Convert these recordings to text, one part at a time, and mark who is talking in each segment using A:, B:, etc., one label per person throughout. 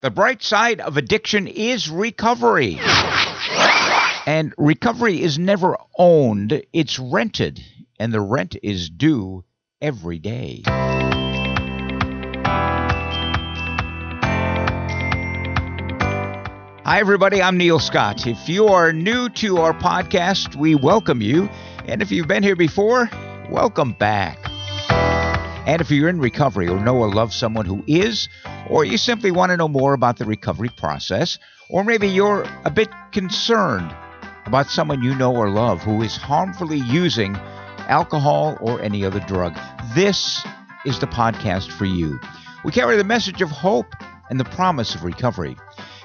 A: The bright side of addiction is recovery. And recovery is never owned, it's rented. And the rent is due every day. Hi, everybody. I'm Neil Scott. If you are new to our podcast, we welcome you. And if you've been here before, welcome back. And if you're in recovery or know or love someone who is, or you simply want to know more about the recovery process, or maybe you're a bit concerned about someone you know or love who is harmfully using alcohol or any other drug, this is the podcast for you. We carry the message of hope and the promise of recovery.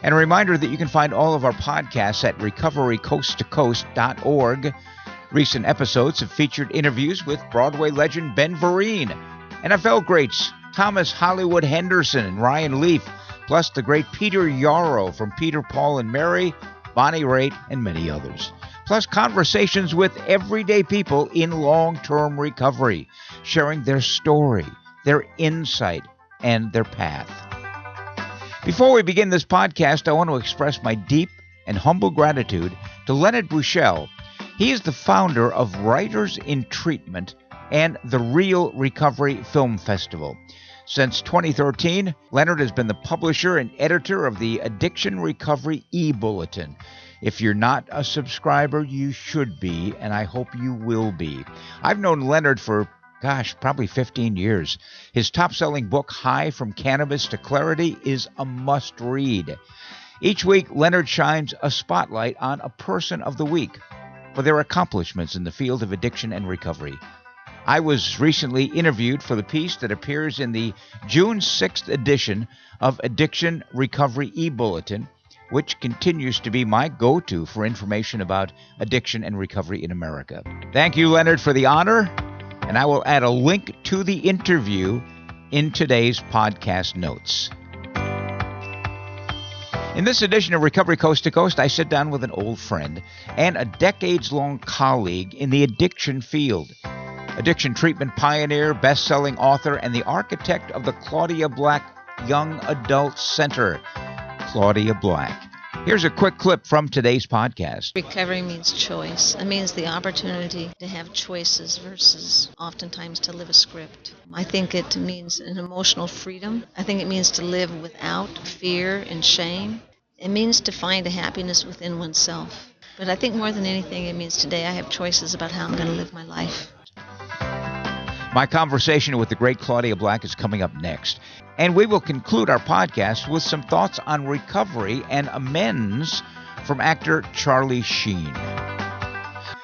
A: And a reminder that you can find all of our podcasts at recoverycoasttocoast.org. Recent episodes have featured interviews with Broadway legend Ben Vereen, NFL greats Thomas Hollywood Henderson and Ryan Leaf, plus the great Peter Yarrow from Peter, Paul, and Mary, Bonnie Raitt, and many others. Plus conversations with everyday people in long-term recovery, sharing their story, their insight, and their path. Before we begin this podcast, I want to express my deep and humble gratitude to Leonard Bushell. He is the founder of Writers in Treatment and the Real Recovery Film Festival. Since 2013, Leonard has been the publisher and editor of the Addiction Recovery eBulletin. If you're not a subscriber, you should be, and I hope you will be. I've known Leonard for, probably 15 years. His top-selling book, High from Cannabis to Clarity, is a must-read. Each week, Leonard shines a spotlight on a person of the week for their accomplishments in the field of addiction and recovery. I was recently interviewed for the piece that appears in the June 6th edition of Addiction Recovery eBulletin, which continues to be my go-to for information about addiction and recovery in America. Thank you, Leonard, for the honor, and I will add a link to the interview in today's podcast notes. In this edition of Recovery Coast to Coast, I sit down with an old friend and a decades-long colleague in the addiction field. Addiction treatment pioneer, best-selling author, and the architect of the Claudia Black Young Adult Center, Claudia Black. Here's a quick clip from today's podcast.
B: Recovery means choice. It means the opportunity to have choices versus oftentimes to live a script. I think it means an emotional freedom. I think it means to live without fear and shame. It means to find a happiness within oneself. But I think more than anything, it means today I have choices about how I'm going to live my life.
A: My conversation with the great Claudia Black is coming up next. And we will conclude our podcast with some thoughts on recovery and amends from actor Charlie Sheen.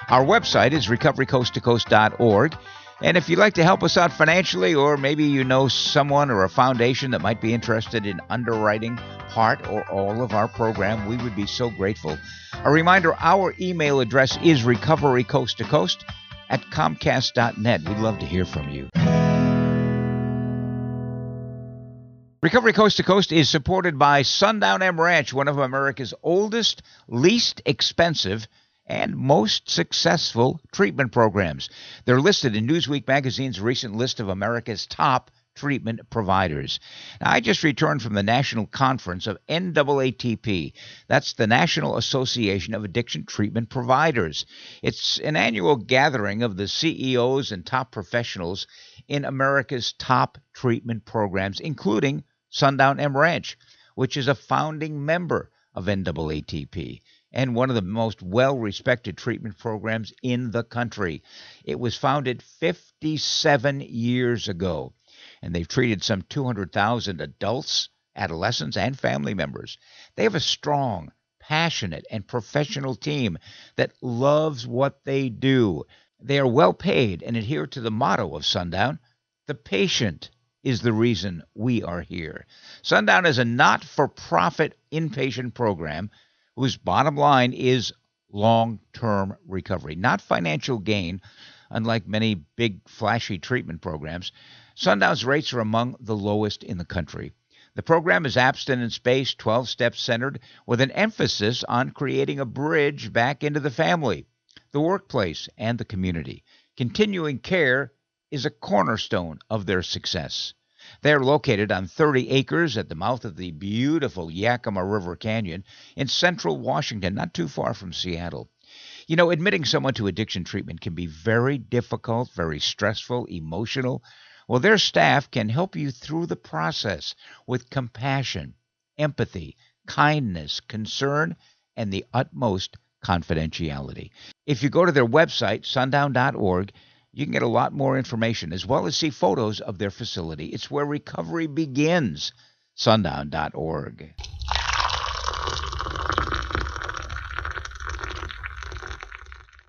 A: Our website is recoverycoasttocoast.org. And if you'd like to help us out financially, or maybe you know someone or a foundation that might be interested in underwriting part or all of our program, we would be so grateful. A reminder, our email address is recoverycoasttocoast@comcast.net. We'd love to hear from you. Recovery Coast to Coast is supported by Sundown M Ranch, one of America's oldest, least expensive, and most successful treatment programs. They're listed in Newsweek magazine's recent list of America's top treatment providers. Now, I just returned from the national conference of NAATP. That's the National Association of Addiction Treatment Providers. It's an annual gathering of the CEOs and top professionals in America's top treatment programs, including Sundown M Ranch, which is a founding member of NAATP and one of the most well-respected treatment programs in the country. It was founded 57 years ago, and they've treated some 200,000 adults, adolescents, and family members. They have a strong, passionate, and professional team that loves what they do. They are well paid and adhere to the motto of Sundown, "The patient is the reason we are here." Sundown is a not-for-profit inpatient program whose bottom line is long-term recovery, not financial gain. Unlike many big, flashy treatment programs, Sundown's rates are among the lowest in the country. The program is abstinence-based, 12-step centered, with an emphasis on creating a bridge back into the family, the workplace, and the community. Continuing care is a cornerstone of their success. They're located on 30 acres at the mouth of the beautiful Yakima River Canyon in central Washington, not too far from Seattle. You know, admitting someone to addiction treatment can be very difficult, very stressful, emotional. Well, their staff can help you through the process with compassion, empathy, kindness, concern, and the utmost confidentiality. If you go to their website, sundown.org, you can get a lot more information as well as see photos of their facility. It's where recovery begins. Sundown.org.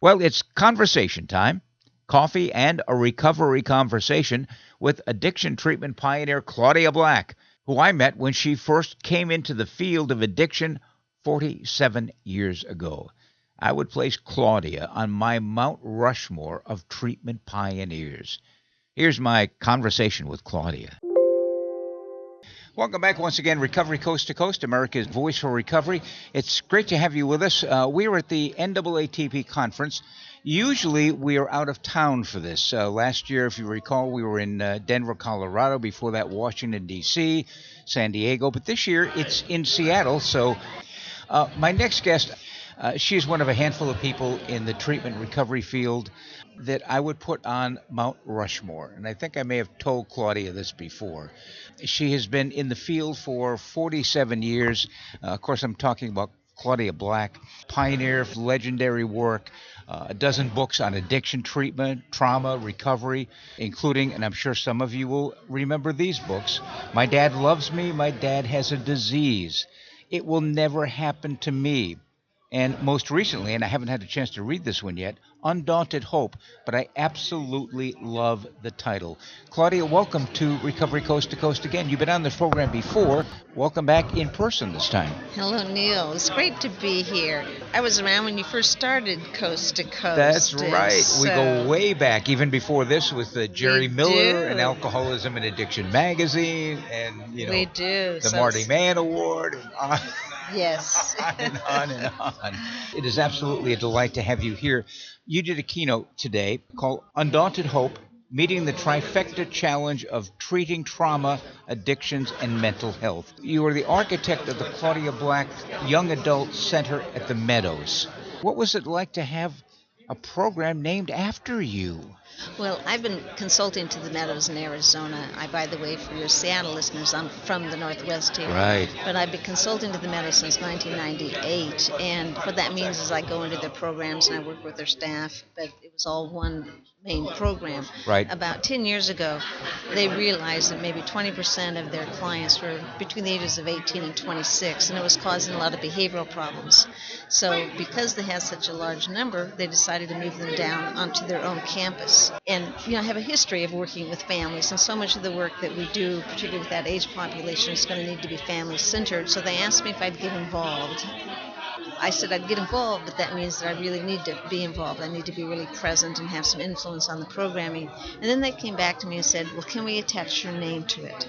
A: Well, it's conversation time. Coffee and a recovery conversation with addiction treatment pioneer Claudia Black, who I met when she first came into the field of addiction 47 years ago. I would place Claudia on my Mount Rushmore of treatment pioneers. Here's my conversation with Claudia. Welcome back once again, Recovery Coast to Coast, America's Voice for Recovery. It's great to have you with us. We are at the NAATP conference. Usually we are out of town for this. Last year, if you recall, we were in Denver, Colorado. Before that, Washington, D.C., San Diego. But this year, it's in Seattle. So my next guest, she is one of a handful of people in the treatment recovery field that I would put on Mount Rushmore. And I think I may have told Claudia this before. She has been in the field for 47 years. Of course, I'm talking about Claudia Black, pioneer of legendary work, a dozen books on addiction treatment, trauma, recovery, including, and I'm sure some of you will remember these books, My Dad Loves Me, My Dad Has a Disease, It Will Never Happen to Me, and most recently, and I haven't had a chance to read this one yet, Undaunted Hope, but I absolutely love the title. Claudia, welcome to Recovery Coast to Coast again. You've been on this program before. Welcome back in person this time.
B: Hello, Neil. It's great to be here. I was around when you first started Coast to Coast.
A: That's right.
B: So
A: We go way back, even before this, with Jerry Miller and Alcoholism and Addiction magazine, and
B: we do.
A: The Marty Mann Award, and on,
B: yes,
A: on and on and on. It is absolutely a delight to have you here. You did a keynote today called Undaunted Hope, Meeting the Trifecta Challenge of Treating Trauma, Addictions, and Mental Health. You are the architect of the Claudia Black Young Adult Center at the Meadows. What was it like to have a program named after you?
B: Well, I've been consulting to the Meadows in Arizona. By the way, for your Seattle listeners, I'm from the Northwest here.
A: Right.
B: But I've been consulting to the Meadows since 1998. And what that means is I go into their programs and I work with their staff. But it was all one main program.
A: Right.
B: About 10 years ago, they realized that maybe 20% of their clients were between the ages of 18 and 26. And it was causing a lot of behavioral problems. So because they had such a large number, they decided to move them down onto their own campus. And, I have a history of working with families, and so much of the work that we do, particularly with that age population, is going to need to be family-centered. So they asked me if I'd get involved. I said I'd get involved, but that means that I really need to be involved. I need to be really present and have some influence on the programming. And then they came back to me and said, well, can we attach your name to it?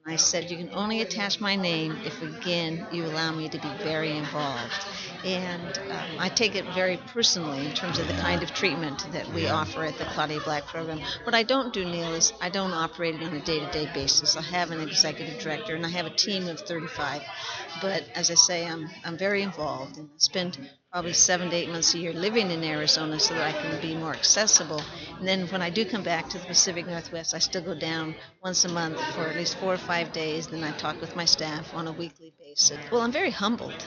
B: And I said, you can only attach my name if, again, you allow me to be very involved. And I take it very personally in terms of the kind of treatment that we offer at the Claudia Black program. What I don't do, Neil, is I don't operate it on a day-to-day basis. I have an executive director, and I have a team of 35. But as I say, I'm very involved, and I spend probably 7 to 8 months a year living in Arizona so that I can be more accessible. And then when I do come back to the Pacific Northwest, I still go down once a month for at least 4 or 5 days. Then I talk with my staff on a weekly basis. Well, I'm very humbled.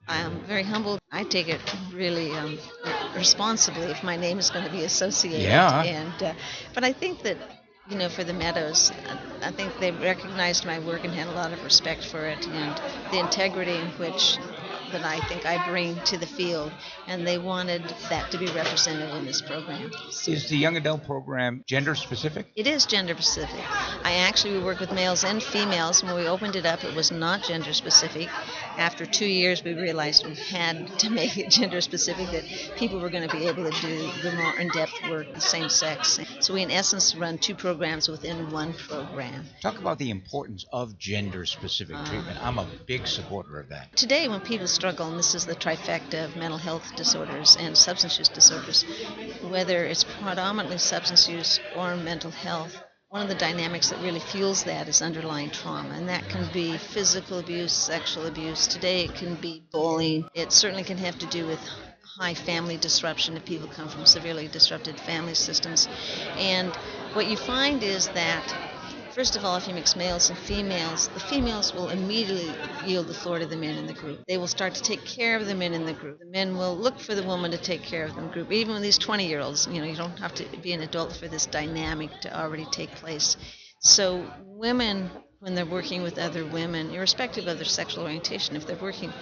B: I'm very humbled. I take it really responsibly if my name is going to be associated.
A: Yeah.
B: And but I think that, for the Meadows, I think they recognized my work and had a lot of respect for it and the integrity in which that I think I bring to the field, and they wanted that to be represented in this program.
A: Is the young adult program gender specific?
B: It is gender specific. We work with males and females. When we opened it up, it was not gender specific. After 2 years, we realized we had to make it gender specific, that people were going to be able to do the more in-depth work, the same sex. So we, in essence, run 2 programs within one program.
A: Talk about the importance of gender specific treatment. I'm a big supporter of that.
B: Today, when people struggle, and this is the trifecta of mental health disorders and substance use disorders, whether it's predominantly substance use or mental health one of the dynamics that really fuels that is underlying trauma, and that can be physical abuse, sexual abuse. Today it can be bullying. It certainly can have to do with high family disruption if people come from severely disrupted family systems. And what you find is that, first of all, if you mix males and females, the females will immediately yield the floor to the men in the group. They will start to take care of the men in the group. The men will look for the woman to take care of them group. Even with these 20-year-olds, you don't have to be an adult for this dynamic to already take place. So women, when they're working with other women, irrespective of their sexual orientation, if they're working,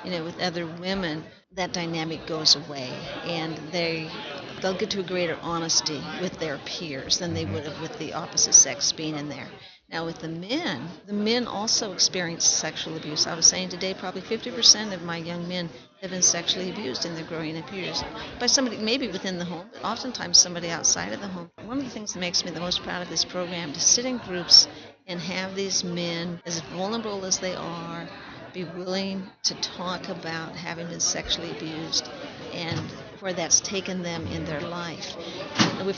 B: with other women, that dynamic goes away, and they'll get to a greater honesty with their peers than they would have with the opposite sex being in there. Now with the men also experience sexual abuse. I was saying today probably 50% of my young men have been sexually abused in their growing up years by somebody maybe within the home, but oftentimes somebody outside of the home. One of the things that makes me the most proud of this program is to sit in groups and have these men, as vulnerable as they are, be willing to talk about having been sexually abused and where that's taken them in their life. And we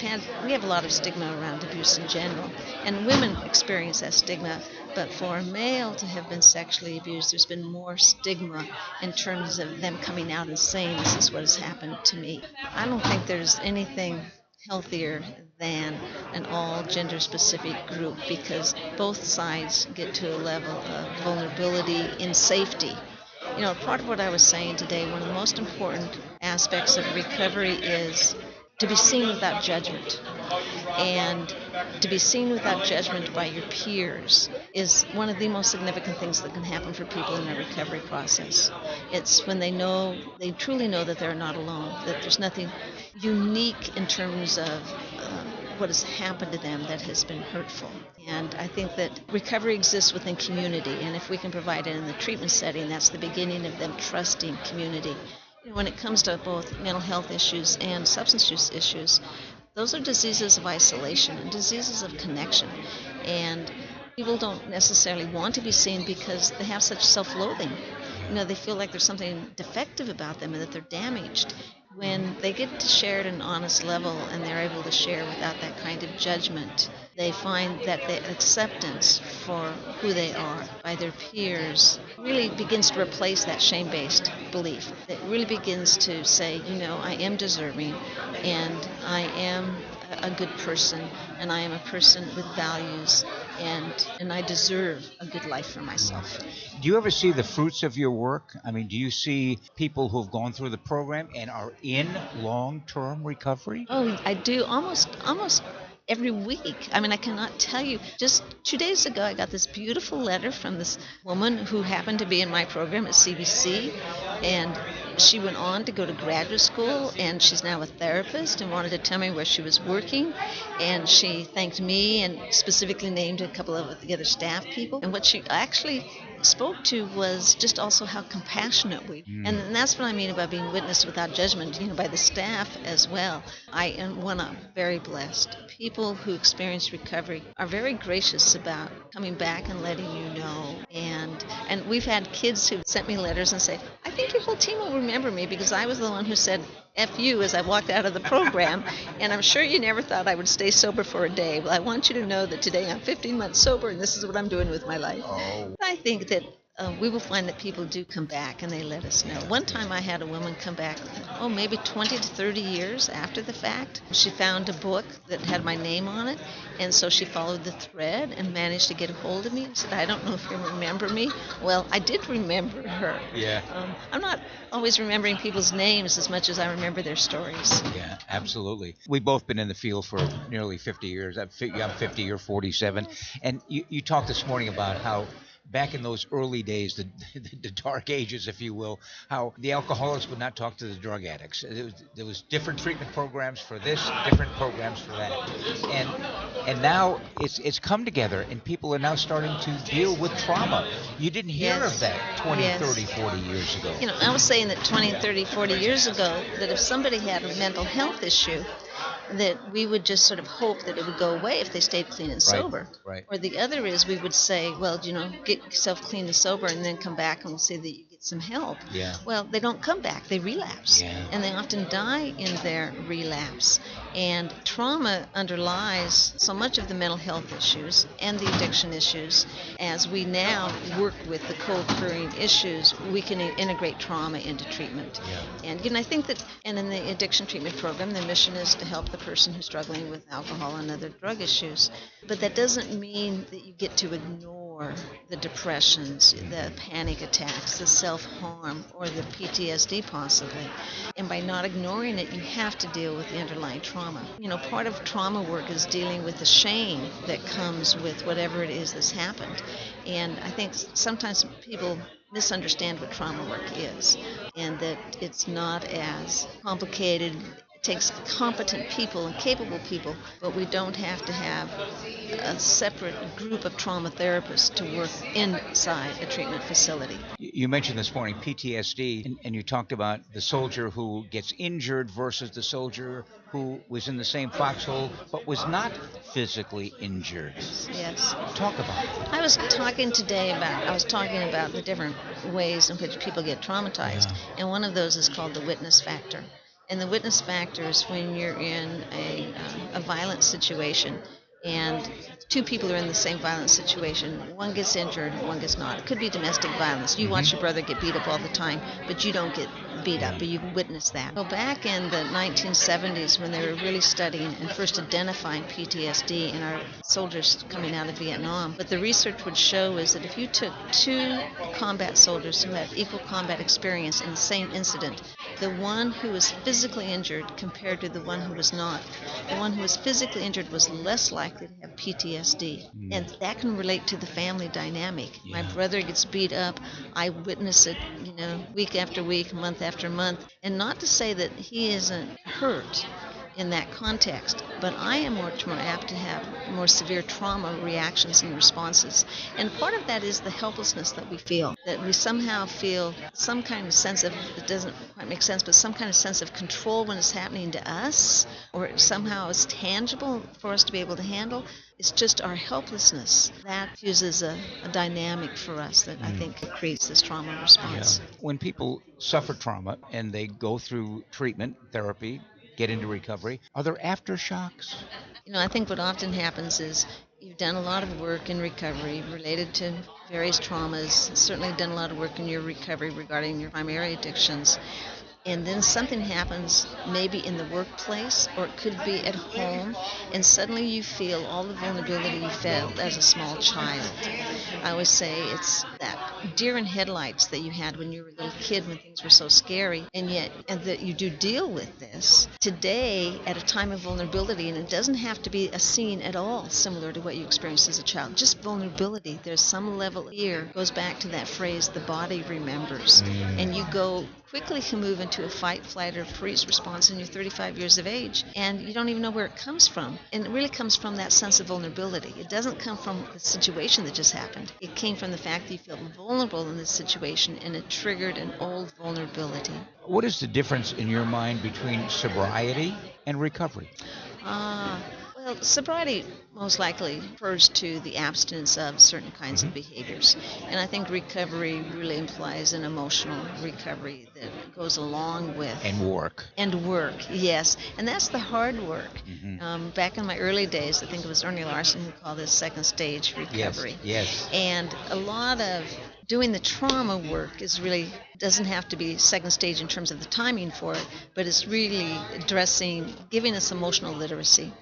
B: have a lot of stigma around abuse in general, and women experience that stigma, but for a male to have been sexually abused, there's been more stigma in terms of them coming out and saying, this is what has happened to me. I don't think there's anything healthier than an all gender specific group, because both sides get to a level of vulnerability in safety. Part of what I was saying today, one of the most important aspects of recovery is to be seen without judgment. And to be seen without judgment by your peers is one of the most significant things that can happen for people in their recovery process. It's when they truly know that they're not alone, that there's nothing unique in terms of what has happened to them that has been hurtful. And I think that recovery exists within community, and if we can provide it in the treatment setting, that's the beginning of them trusting community. When it comes to both mental health issues and substance use issues, those are diseases of isolation and diseases of connection. And people don't necessarily want to be seen because they have such self-loathing. They feel like there's something defective about them and that they're damaged. When they get to share at an honest level and they're able to share without that kind of judgment, they find that the acceptance for who they are by their peers really begins to replace that shame-based belief. It really begins to say, I am deserving, and I am a good person, and I am a person with values, and I deserve a good life for myself.
A: Do you ever see the fruits of your work? I mean, do you see people who've gone through the program and are in long-term recovery?
B: Oh, I do almost every week. I mean, I cannot tell you. Just 2 days ago, I got this beautiful letter from this woman who happened to be in my program at CBC, and she went on to go to graduate school, and she's now a therapist, and wanted to tell me where she was working. And she thanked me and specifically named a couple of the other staff people. And what she actually spoke to was just also how compassionate we were. And that's what I mean about being witnessed without judgment, by the staff as well. I am very blessed. People who experience recovery are very gracious about coming back and letting you know. And we've had kids who sent me letters and say, I think your whole team will remember me because I was the one who said F you as I walked out of the program, and I'm sure you never thought I would stay sober for a day. Well, I want you to know that today I'm 15 months sober, and this is what I'm doing with my life. I think that we will find that people do come back, and they let us know. One time I had a woman come back, maybe 20 to 30 years after the fact. She found a book that had my name on it, and so she followed the thread and managed to get a hold of me and said, I don't know if you remember me. Well, I did remember her.
A: Yeah.
B: I'm not always remembering people's names as much as I remember their stories.
A: Yeah, absolutely. We've both been in the field for nearly 50 years. I'm 50, you're 47. And you talked this morning about how back in those early days, the dark ages, if you will, how the alcoholics would not talk to the drug addicts. There was different treatment programs for this, different programs for that. And now it's come together, and people are now starting to deal with trauma. You didn't hear of that 20, 30, 40 years ago.
B: I was saying that 20, 30, 40 years ago, that if somebody had a mental health issue, that we would just sort of hope that it would go away if they stayed clean and sober.
A: Right.
B: Or the other is we would say, well, get yourself clean and sober and then come back and we'll say that you get some help.
A: Yeah.
B: Well, they don't come back. They relapse.
A: Yeah.
B: And they often die in their relapse. And trauma underlies so much of the mental health issues and the addiction issues. As we now work with the co-occurring issues, we can integrate trauma into treatment.
A: Yeah.
B: And I think that, and in the addiction treatment program, the mission is to help the person who's struggling with alcohol and other drug issues. But that doesn't mean that you get to ignore the depressions, the panic attacks, the self-harm, or the PTSD possibly. And by not ignoring it, you have to deal with the underlying trauma. Part of trauma work is dealing with the shame that comes with whatever it is that's happened. And I think sometimes people misunderstand what trauma work is, and that it's not as complicated. It takes competent people and capable people, but we don't have to have a separate group of trauma therapists to work inside a treatment facility.
A: You mentioned this morning PTSD, and you talked about the soldier who gets injured versus the soldier who was in the same foxhole but was not physically injured.
B: Yes.
A: Talk about it.
B: I was talking about the different ways in which people get traumatized, and one of those is called the witness factor. And the witness factor is when you're in a violent situation and two people are in the same violent situation. One gets injured, one gets not. It could be domestic violence. You watch your brother get beat up all the time, but you don't get beat up, but you witness that. Well, back in the 1970s, when they were really studying and first identifying PTSD in our soldiers coming out of Vietnam, what the research would show is that if you took two combat soldiers who had equal combat experience in the same incident, the one who was physically injured compared to the one who was not, the one who was physically injured was less likely to have PTSD. And that can relate to the family dynamic. My brother gets beat up. I witness it, week after week, month after month. And not to say that he isn't hurt in that context, but I am much more apt to have more severe trauma reactions and responses. And part of that is the helplessness that we feel, that we somehow feel some kind of sense of, it doesn't quite make sense, but some kind of sense of control when it's happening to us, or somehow it's tangible for us to be able to handle. It's just our helplessness that uses a dynamic for us that I think creates this trauma response.
A: Yeah. When people suffer trauma and they go through treatment, therapy, get into recovery, are there aftershocks?
B: I think what often happens is you've done a lot of work in recovery related to various traumas, certainly done a lot of work in your recovery regarding your primary addictions. And then something happens maybe in the workplace, or it could be at home, and suddenly you feel all the vulnerability you felt as a small child. I always say it's that deer in headlights that you had when you were a little kid when things were so scary, and that you do deal with this today at a time of vulnerability, and it doesn't have to be a scene at all similar to what you experienced as a child. Just vulnerability. There's some level here, goes back to that phrase, the body remembers, and you quickly can move into a fight, flight, or freeze response when you're 35 years of age, and you don't even know where it comes from. And it really comes from that sense of vulnerability. It doesn't come from the situation that just happened. It came from the fact that you felt vulnerable in this situation, and it triggered an old vulnerability.
A: What is the difference in your mind between sobriety and recovery?
B: Well, sobriety most likely refers to the abstinence of certain kinds of behaviors. And I think recovery really implies an emotional recovery that goes along with...
A: And work.
B: And work, yes. And that's the hard work. Back in my early days, I think it was Ernie Larson who called this second stage recovery.
A: Yes.
B: And a lot of doing the trauma work doesn't have to be second stage in terms of the timing for it, but it's really giving us emotional literacy.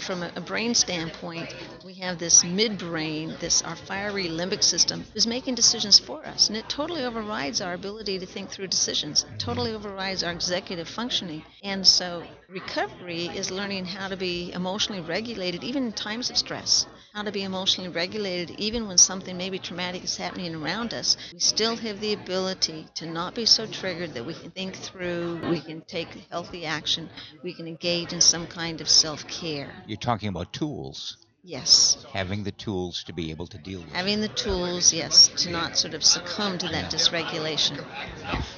B: From a brain standpoint, we have this midbrain, our fiery limbic system, is making decisions for us, and it totally overrides our ability to think through decisions. It totally overrides our executive functioning. And so recovery is learning how to be emotionally regulated even in times of stress, how to be emotionally regulated even when something maybe traumatic is happening around us. We still have the ability to not be so triggered that we can think through, we can take healthy action, we can engage in some kind of self-care.
A: You're talking about tools.
B: Yes.
A: Having the tools to be able to deal with it.
B: Having the tools, yes, to not sort of succumb to that dysregulation.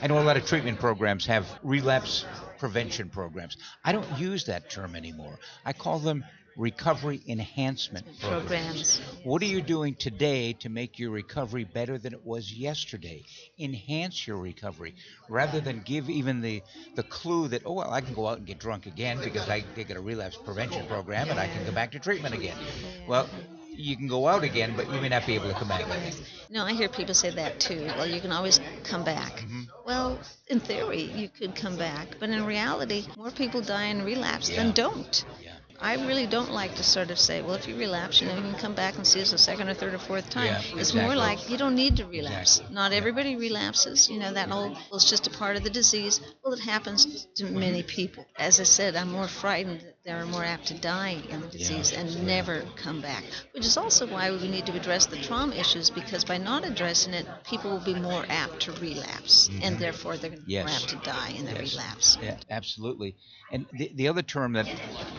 A: I know a lot of treatment programs have relapse prevention programs. I don't use that term anymore. I call them recovery enhancement programs. What are you doing today to make your recovery better than it was yesterday? Enhance your recovery rather than give even the clue that, oh, well, I can go out and get drunk again because I get a relapse prevention program and I can go back to treatment again. Well, you can go out again, but you may not be able to come back.
B: No, I hear people say that too. Well, you can always come back. Well, in theory, you could come back, but in reality, more people die in relapse than don't. I really don't like to sort of say, well, if you relapse, you can come back and see us a second or third or fourth time. It's more like you don't need to relapse. Not everybody relapses. That whole, well, it's just a part of the disease. Well, it happens to many people. As I said, I'm more frightened that they're more apt to die in the disease and never come back, which is also why we need to address the trauma issues, because by not addressing it, people will be more apt to relapse, and therefore they're going to be more apt to die in the relapse.
A: Yeah, absolutely. And the other term that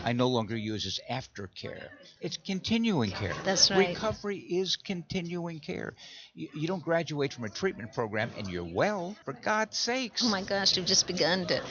A: I no longer use is aftercare. It's continuing care.
B: That's right.
A: Recovery is continuing care. You don't graduate from a treatment program and you're well, for God's sakes.
B: Oh my gosh, you've just begun to.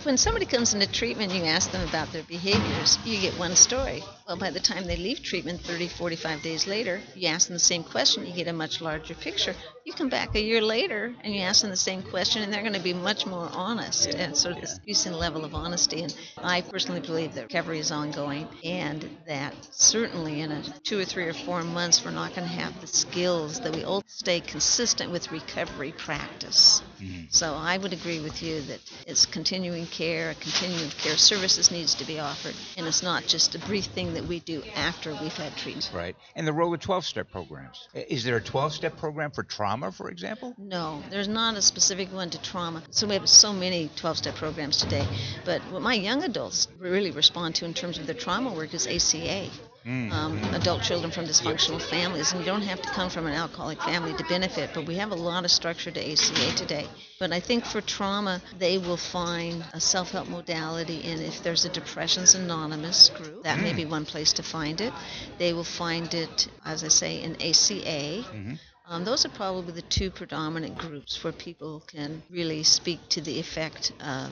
B: When somebody comes into treatment, you ask them about their behaviors, you get one story. Well, by the time they leave treatment 30, 45 days later, you ask them the same question, you get a much larger picture. You come back a year later and you ask them the same question, and they're going to be much more honest, and sort of this increasing level of honesty. And I personally believe that recovery is ongoing, and that certainly in 2 or 3 or 4 months, we're not going to have the skills that we all stay consistent with recovery practice. So I would agree with you that it's continuing care, a continuum of care services needs to be offered, and it's not just a brief thing that we do after we've had treatment.
A: Right. And the role of 12-step programs. Is there a 12-step program for trauma, for example?
B: No, there's not a specific one to trauma. So we have so many 12-step programs today. But what my young adults really respond to in terms of their trauma work is ACA. Adult children from dysfunctional families, and you don't have to come from an alcoholic family to benefit, but we have a lot of structure to ACA today. But I think for trauma, they will find a self-help modality, and if there's a Depressions Anonymous group, that may be one place to find it. They will find it, as I say, in ACA. Those are probably the two predominant groups where people can really speak to the effect of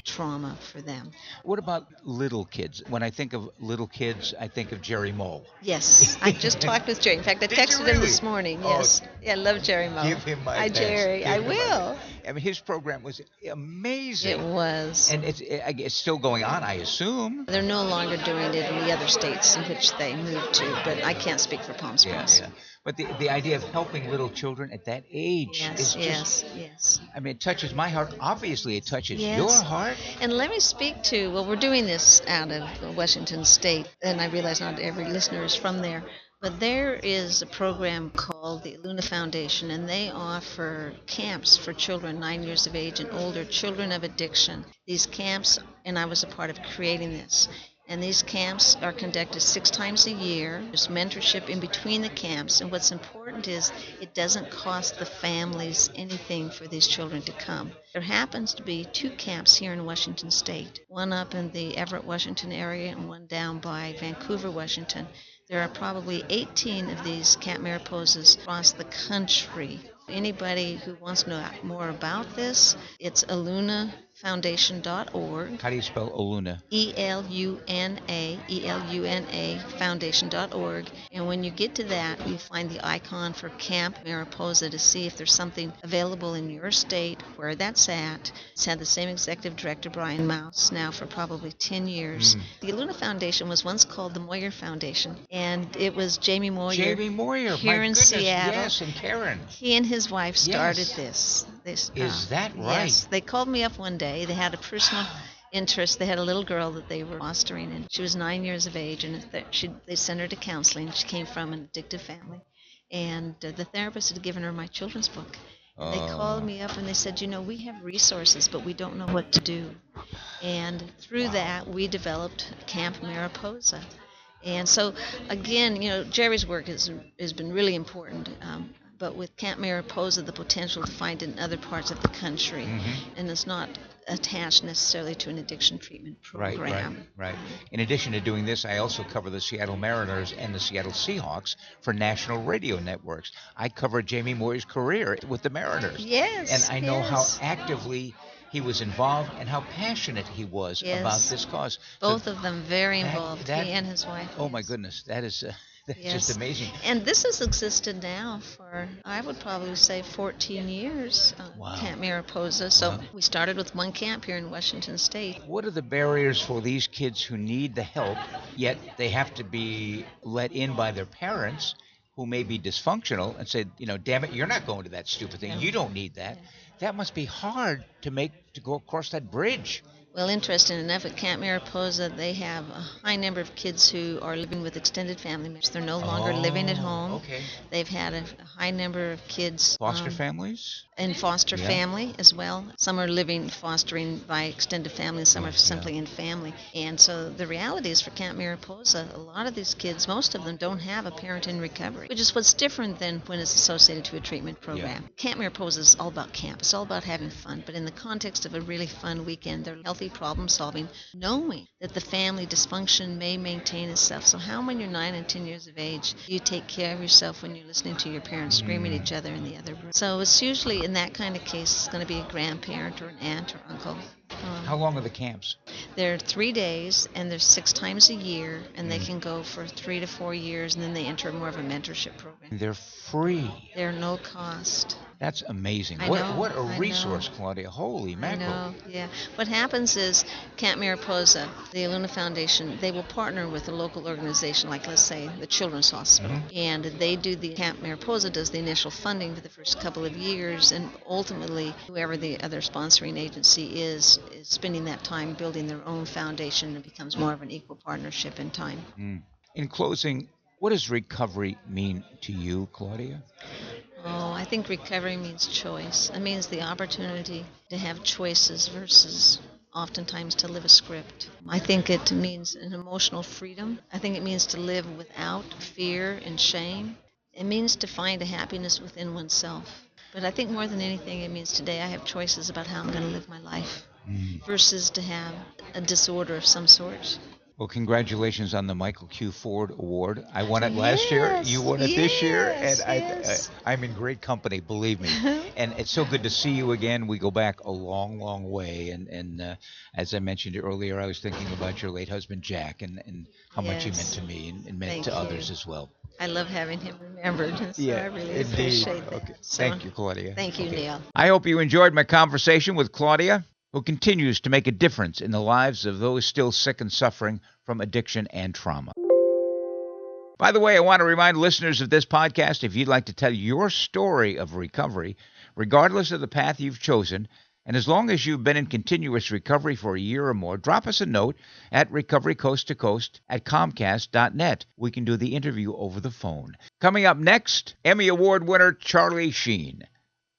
B: trauma for them.
A: What about little kids? When I think of little kids, I think of Jerry Moe.
B: Yes, I just talked with Jerry. In fact, I texted him this morning. Yes, I love Jerry Moe.
A: Give him my
B: Hi,
A: best.
B: Jerry. I will.
A: I mean, his program was amazing.
B: It was.
A: And it's still going on, I assume.
B: They're no longer doing it in the other states in which they moved to, but I can't speak for Palm Springs.
A: Yeah. But the idea of helping little children at that age is just,
B: yes.
A: I mean, it touches my heart. Obviously, it touches your heart.
B: And let me speak to, we're doing this out of Washington State, and I realize not every listener is from there, but there is a program called the Luna Foundation, and they offer camps for children 9 years of age and older, children of addiction. These camps, and I was a part of creating this, and these camps are conducted 6 times a year. There's mentorship in between the camps, and what's important is it doesn't cost the families anything for these children to come. There happens to be 2 camps here in Washington State, one up in the Everett, Washington area and one down by Vancouver, Washington. There are probably 18 of these Camp Mariposas across the country. Anybody who wants to know more about this, it's elunafoundation.org.
A: How do you spell Eluna?
B: ELUNA foundation.org. And when you get to that, you find the icon for Camp Mariposa to see if there's something available in your state, where that's at. It's had the same executive director, Brian Mouse, now for probably 10 years. The Eluna Foundation was once called the Moyer Foundation, and it was Jamie Moyer
A: Here
B: in Seattle.
A: Yes, and Karen.
B: He and his wife started this.
A: Is that right?
B: Yes. They called me up one day. They had a personal interest. They had a little girl that they were fostering, and she was 9 years of age, and they sent her to counseling. She came from an addictive family, and the therapist had given her my children's book. And they called me up and they said, we have resources, but we don't know what to do. And through that, we developed Camp Mariposa. And so, again, Jerry's work has been really important. but with Camp Mariposa, the potential to find it in other parts of the country, and it's not attached necessarily to an addiction treatment program.
A: Right. In addition to doing this, I also cover the Seattle Mariners and the Seattle Seahawks for national radio networks. I covered Jamie Moyer's career with the Mariners.
B: Yes.
A: And I know how actively he was involved and how passionate he was about this cause.
B: Both of them very involved, he and his wife.
A: Oh, my goodness. That is... That's just amazing.
B: And this has existed now for, I would probably say, 14 years, Camp Mariposa. So we started with one camp here in Washington State.
A: What are the barriers for these kids who need the help, yet they have to be let in by their parents who may be dysfunctional and say, damn it, you're not going to that stupid thing. You don't need that. That must be hard to go across that bridge.
B: Well, interesting enough, at Camp Mariposa, they have a high number of kids who are living with extended family members. They're no longer living at home.
A: Okay.
B: They've had a high number of kids.
A: Foster families?
B: In foster family as well. Some are fostering by extended family, and some are simply in family. And so the reality is for Camp Mariposa, a lot of these kids, most of them don't have a parent in recovery, which is what's different than when it's associated to a treatment program. Yeah. Camp Mariposa is all about camp. It's all about having fun. But in the context of a really fun weekend, they're healthy problem solving, knowing that the family dysfunction may maintain itself. So how, when you're 9 and 10 years of age, do you take care of yourself when you're listening to your parents screaming at each other in the other room? So it's usually, in that kind of case, it's going to be a grandparent or an aunt or uncle.
A: How long are the camps?
B: They're 3 days, and they're 6 times a year, and they can go for 3 to 4 years, and then they enter more of a mentorship program.
A: And they're free.
B: They're no cost.
A: That's amazing.
B: I know,
A: what a resource, Claudia. Holy mackerel.
B: I know, yeah. What happens is Camp Mariposa, the Aluna Foundation, they will partner with a local organization, like, let's say, the Children's Hospital. And they do Camp Mariposa does the initial funding for the first couple of years, and ultimately, whoever the other sponsoring agency is spending that time building their own foundation, and it becomes more of an equal partnership in time.
A: In closing, what does recovery mean to you, Claudia?
B: Oh, I think recovery means choice. It means the opportunity to have choices versus oftentimes to live a script. I think it means an emotional freedom. I think it means to live without fear and shame. It means to find a happiness within oneself. But I think more than anything, it means today I have choices about how I'm going to live my life versus to have a disorder of some sort.
A: Well, congratulations on the Michael Q. Ford Award. I won it last year. You won it this year. And I'm in great company, believe me. And it's so good to see you again. We go back a long, long way. And as I mentioned earlier, I was thinking about your late husband, Jack, and how much he meant to me and meant to others as well.
B: I love having him remembered. So I really appreciate that.
A: Okay.
B: So,
A: thank you, Claudia.
B: Thank you, Neil.
A: I hope you enjoyed my conversation with Claudia, who continues to make a difference in the lives of those still sick and suffering from addiction and trauma. By the way, I want to remind listeners of this podcast, if you'd like to tell your story of recovery, regardless of the path you've chosen, and as long as you've been in continuous recovery for a year or more, drop us a note at recoverycoasttocoast@comcast.net. We can do the interview over the phone. Coming up next, Emmy Award winner Charlie Sheen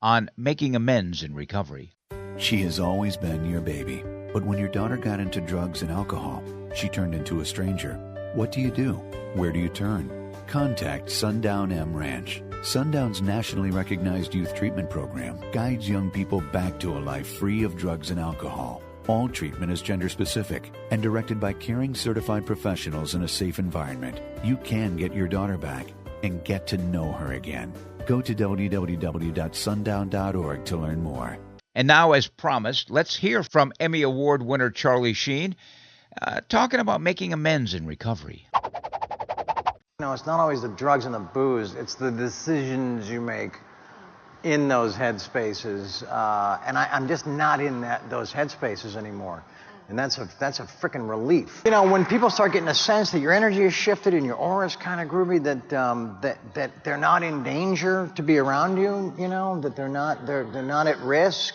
A: on making amends in recovery.
C: She has always been your baby, but when your daughter got into drugs and alcohol, she turned into a stranger. What do you do? Where do you turn? Contact Sundown M Ranch. Sundown's nationally recognized youth treatment program guides young people back to a life free of drugs and alcohol. All treatment is gender-specific and directed by caring certified professionals in a safe environment. You can get your daughter back and get to know her again. Go to www.sundown.org to learn more.
A: And now, as promised, let's hear from Emmy Award winner Charlie Sheen talking about making amends in recovery.
D: It's not always the drugs and the booze. It's the decisions you make in those headspaces. And I'm just not in those headspaces anymore. And that's a freaking relief. When people start getting a sense that your energy is shifted and your aura is kind of groovy, that they're not in danger to be around you, that they're not at risk.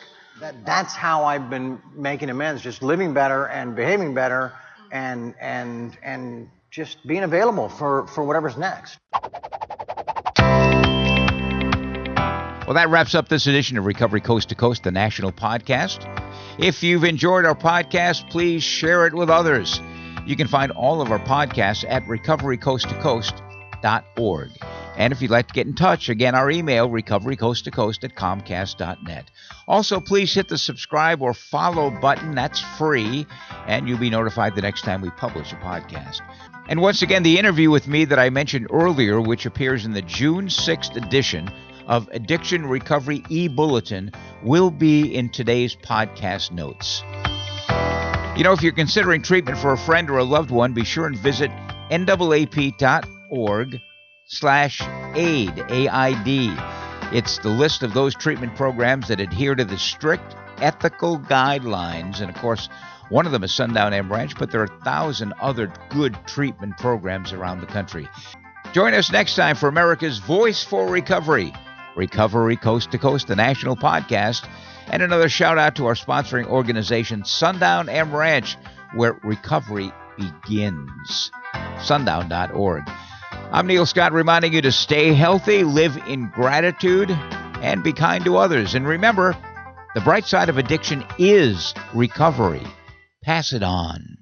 D: That's how I've been making amends, just living better and behaving better and just being available for whatever's next.
A: Well, that wraps up this edition of Recovery Coast to Coast, the national podcast. If you've enjoyed our podcast, please share it with others. You can find all of our podcasts at recoverycoasttocoast.org. And if you'd like to get in touch, again, our email, recoverycoasttocoast@comcast.net. Also, please hit the subscribe or follow button. That's free, and you'll be notified the next time we publish a podcast. And once again, the interview with me that I mentioned earlier, which appears in the June 6th edition of Addiction Recovery eBulletin, will be in today's podcast notes. You know, if you're considering treatment for a friend or a loved one, be sure and visit NAAP.org/AID, AID. It's the list of those treatment programs that adhere to the strict ethical guidelines. And of course, one of them is Sundown M Ranch, but there are 1,000 other good treatment programs around the country. Join us next time for America's Voice for Recovery, Recovery Coast to Coast, the national podcast. And another shout out to our sponsoring organization, Sundown M Ranch, where recovery begins. Sundown.org. I'm Neil Scott, reminding you to stay healthy, live in gratitude, and be kind to others. And remember, the bright side of addiction is recovery. Pass it on.